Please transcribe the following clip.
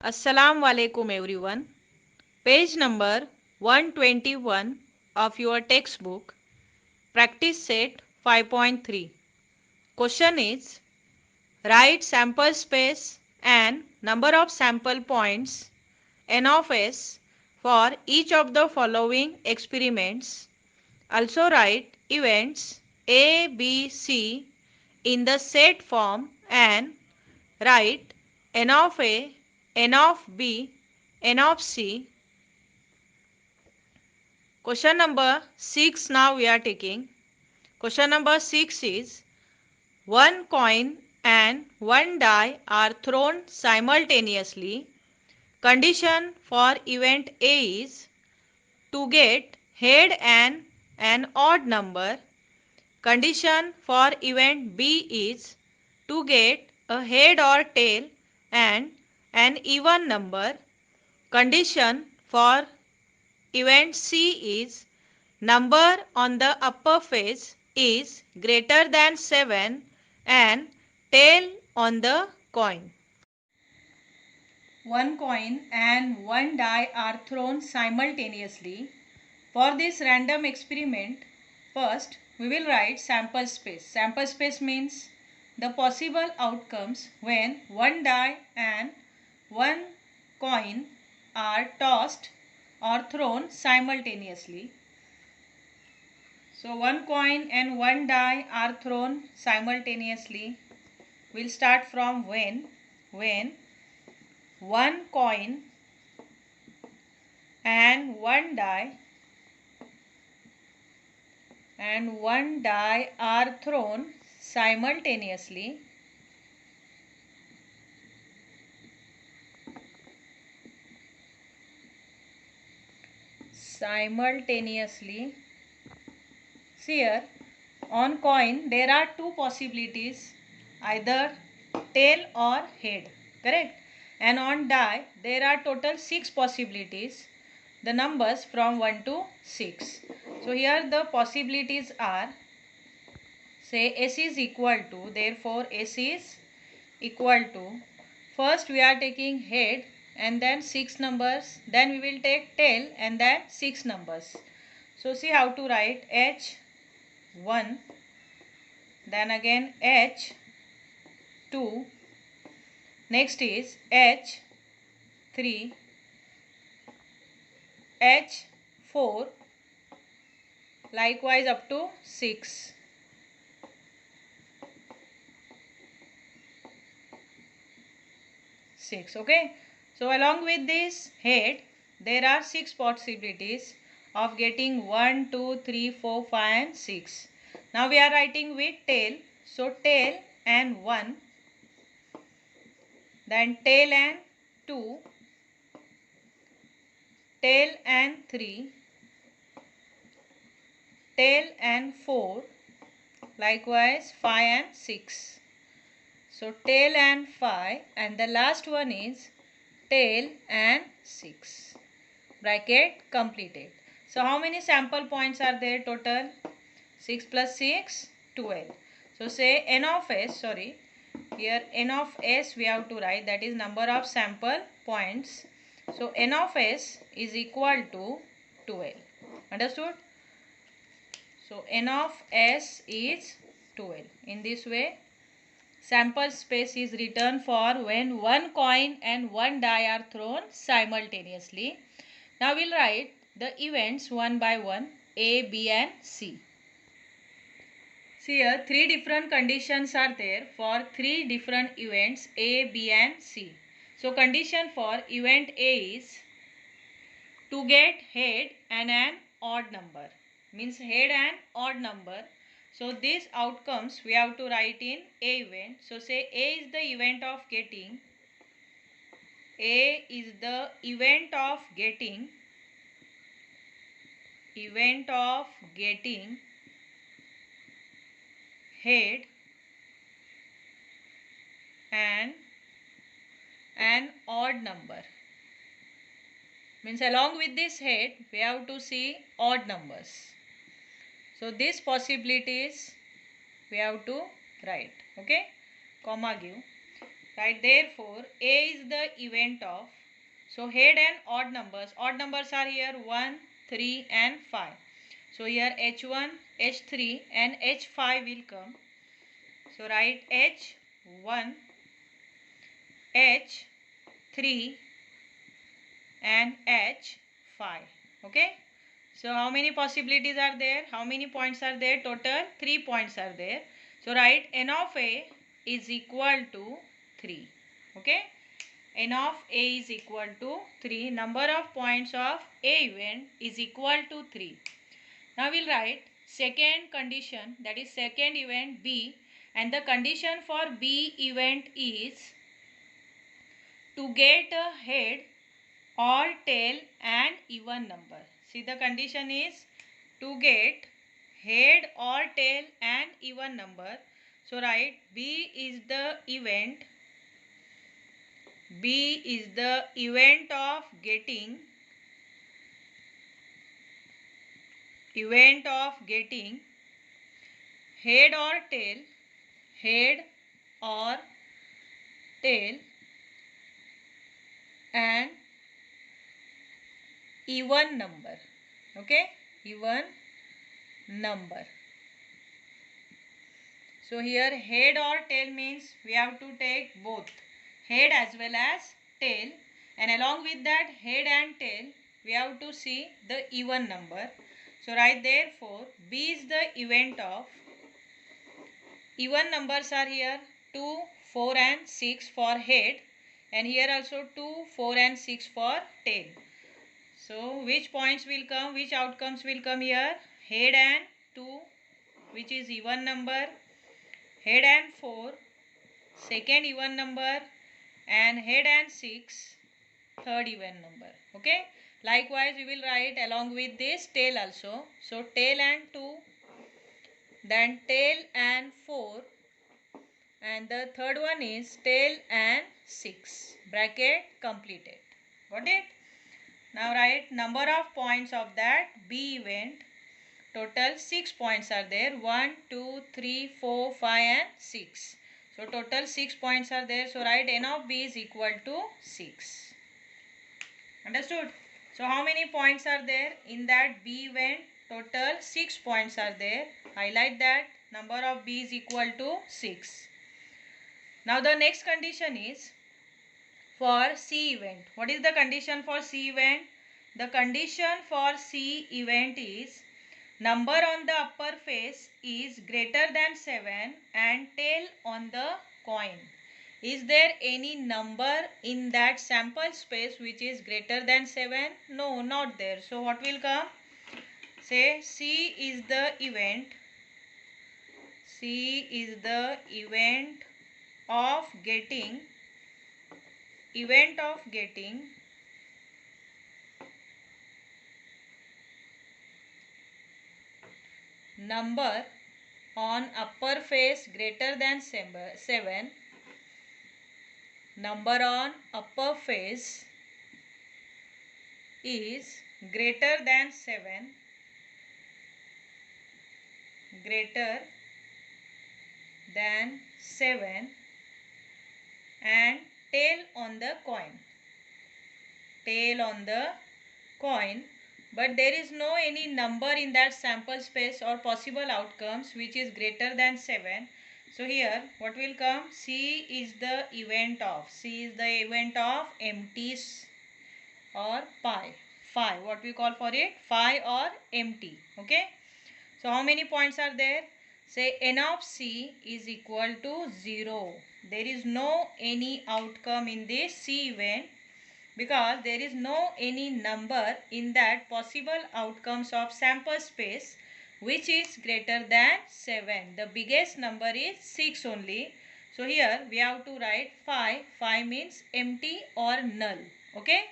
Assalamu alaikum everyone. Page number 121 of your textbook, practice set 5.3. Question is, write sample space and number of sample points n of s for each of the following experiments. Also write events A, B, C in the set form and write n of A, n of B, n of C. Question number 6 now we are taking. Question number 6 is, one coin and one die are thrown simultaneously. Condition for event A is to get head and an odd number. Condition for event B is to get a head or tail and an even number. Condition for event C is number on the upper face is greater than 7 and tail on the coin. One coin and one die are thrown simultaneously. For this random experiment, first we will write sample space. Sample space means the possible outcomes when one die and one coin are tossed or thrown simultaneously. So one coin and one die are thrown simultaneously. We'll start from when one coin and one die are thrown simultaneously. See here, on coin there are two possibilities, either tail or head, correct? And on die there are total 6 possibilities, the numbers from 1 to 6. So here the possibilities are, say S is equal to, therefore S is equal to, first we are taking head and then 6 numbers, then we will take tail and then 6 numbers. So see how to write H1, then again H2, next is H3, H4, likewise up to 6. Okay. So along with this head, there are 6 possibilities of getting 1, 2, 3, 4, 5 and 6. Now we are writing with tail. So tail and 1, then tail and 2, tail and 3, tail and 4, likewise 5 and 6. So tail and 5, and the last one is tail and 6. Bracket completed. So how many sample points are there total? 6 plus 6, 12. So say n of s, here n of s we have to write, that is number of sample points. So n of s is equal to 12. Understood? So n of s is 12. In this way, sample space is written for when one coin and one die are thrown simultaneously. Now we'll write the events one by one, A, B and C. See here, 3 different conditions are there for 3 different events A, B and C. So condition for event A is to get head and an odd number, means head and odd number. So these outcomes we have to write in A event. So say A is the event of getting head and an odd number, means along with this head we have to see odd numbers. So these possibilities we have to write, okay, comma give. Right, therefore A is the event of, so head and odd numbers are here 1, 3 and 5. So here H1, H3 and H5 will come. So write H1, H3 and H5. Okay. So how many possibilities are there? How many points are there? Total 3 points are there. So write n of A is equal to 3. Okay. N of A is equal to 3. Number of points of A event is equal to 3. Now we'll write second condition, that is second event B, and the condition for B event is to get a head or tail and even number. See, the condition is to get head or tail and even number. So write B is the event. B is the event of getting head or tail and even number. Okay, even number. So here head or tail means we have to take both head as well as tail, and along with that head and tail we have to see the even number. So right, therefore B is the event of, even numbers are here 2, 4 and 6 for head, and here also 2, 4 and 6 for tail. So which points will come, which outcomes will come here? Head and 2, which is even number, head and 4, second even number, and head and 6, third even number. Okay. Likewise we will write along with this tail also. So tail and 2, then tail and 4, and the third one is tail and 6. Bracket completed. Got it? Now write number of points of that B event. Total 6 points are there. 1, 2, 3, 4, 5 and 6. So total 6 points are there. So write n of B is equal to 6. Understood? So how many points are there in that B event? Total 6 points are there. Highlight that. Number of B is equal to 6. Now the next condition is for C event. What is the condition for C event? The condition for C event is number on the upper face is greater than 7 and tail on the coin. Is there any number in that sample space which is greater than 7? No, not there. So what will come? Say C is the event. C is the event of getting number on upper face greater than 7. Number on upper face is greater than 7, and tail on the coin, but there is no any number in that sample space or possible outcomes which is greater than 7. So here what will come? C is the event of empty or phi. What we call for it? Phi or empty. Okay. So how many points are there? Say n of C is equal to 0. There is no any outcome in this C event because there is no any number in that possible outcomes of sample space which is greater than 7. The biggest number is 6 only. So here we have to write phi. Phi means empty or null. Okay.